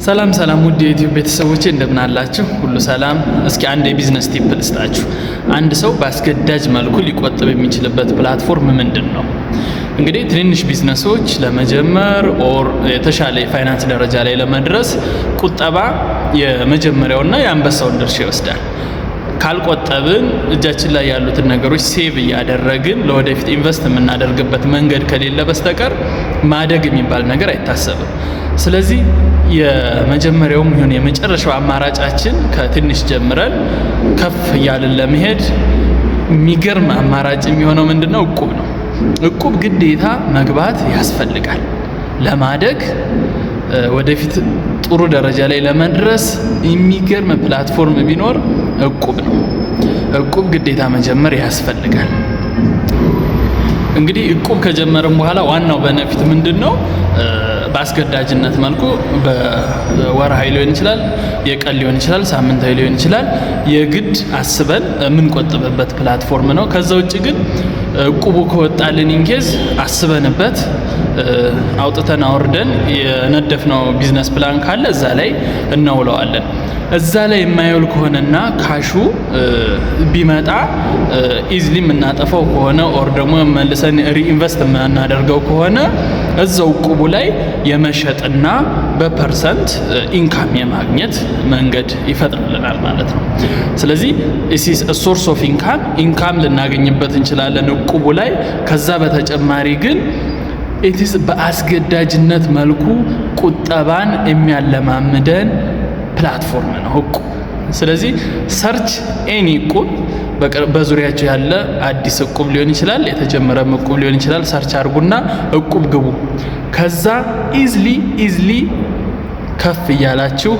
ሰላም ውድ የዩቲዩብ ቤተሰቦቼ እንደምን አላችሁ? ሁሉ ሰላም። እስኪ አንድ የቢዝነስ ቲፕ ልስጣችሁ። አንድ ሰው በአስገዳጅ መልኩ ሊቆጥብ የሚችልበት ፕላትፎርም ምንድን ነው? እንግዲህ ትንንሽ ቢዝነሶች ለመጀመር ኦር የተሻለ የፋይናንስ ደረጃ ላይ ለመድረስ ቁጠባ የመጀመሪያውና የአንበሳውን ድርሻ ይወስዳል። ካልቆጠብን እጃችን ላይ ያሉትን ነገሮች ሴቭ እያደረግን ለወደፊት ኢንቨስት የምናደርግበት መንገድ ከሌለ በስተቀር ማደግ የሚባል ነገር አይታሰብም። ስለዚህ የመጀመሪያውም ይሁን የመጨረሻው አማራጫችን ከትንሽ ጀምረን ከፍ እያልን ለመሄድ የሚገርም አማራጭ የሚሆነው ምንድነው? እቁብ ነው። እቁብ ግዴታ መግባት ያስፈልጋል። ለማደግ ወደፊት ጥሩ ደረጃ ላይ ለመድረስ የሚገርም ፕላትፎርም ቢኖር እቁብ ነው። እቁብ ግዴታ መጀመር ያስፈልጋል። እንግዲህ እቁብ ከጀመረም በኋላ ዋናው በነፊት ምንድነው? በአስገዳጅነት መልኩ በወርሃዊ ሊሆን ይችላል፣ የቀን ሊሆን ይችላል፣ ሳምንታዊ ሊሆን ይችላል። የግድ አስበን የምንቆጥብበት ፕላትፎርም ነው። ከዛ ውጭ ግን እቁቡ ከወጣልን ኢንኬዝ አስበንበት አውጥተን አውርደን የነደፍነው ቢዝነስ ፕላን ካለ እዛ ላይ እናውለዋለን። እዛ ላይ የማይውል ከሆነና ካሹ ቢመጣ ኢዝሊ የምናጠፋው ከሆነ ኦር ደግሞ መልሰን ሪኢንቨስት የምናደርገው ከሆነ እዛው እቁቡ ላይ የመሸጥና በፐርሰንት ኢንካም የማግኘት መንገድ ይፈጥርልናል ማለት ነው። ስለዚህ ኢስ ሶርስ ኦፍ ኢንካም ልናገኝበት እንችላለን እቁቡ ላይ። ከዛ በተጨማሪ ግን ኢትስ በአስገዳጅነት መልኩ ቁጠባን የሚያለማምደን ፕላትፎርም ነው እቁብ። ስለዚህ ሰርች ኤኒ እቁብ፣ በዙሪያቸው ያለ አዲስ እቁብ ሊሆን ይችላል፣ የተጀመረም እቁብ ሊሆን ይችላል። ሰርች አድርጉና እቁብ ግቡ። ከዛ ኢዝሊ ከፍ እያላችሁ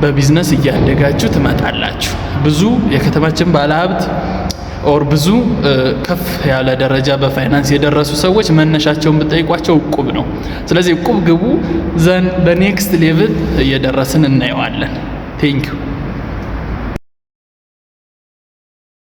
በቢዝነስ እያደጋችሁ ትመጣላችሁ። ብዙ የከተማችን ባለሀብት ኦር ብዙ ከፍ ያለ ደረጃ በፋይናንስ የደረሱ ሰዎች መነሻቸውን ብጠይቋቸው እቁብ ነው። ስለዚህ እቁብ ግቡ። ዘን በኔክስት ሌቭል እየደረስን እናየዋለን። ቴንክ ዩ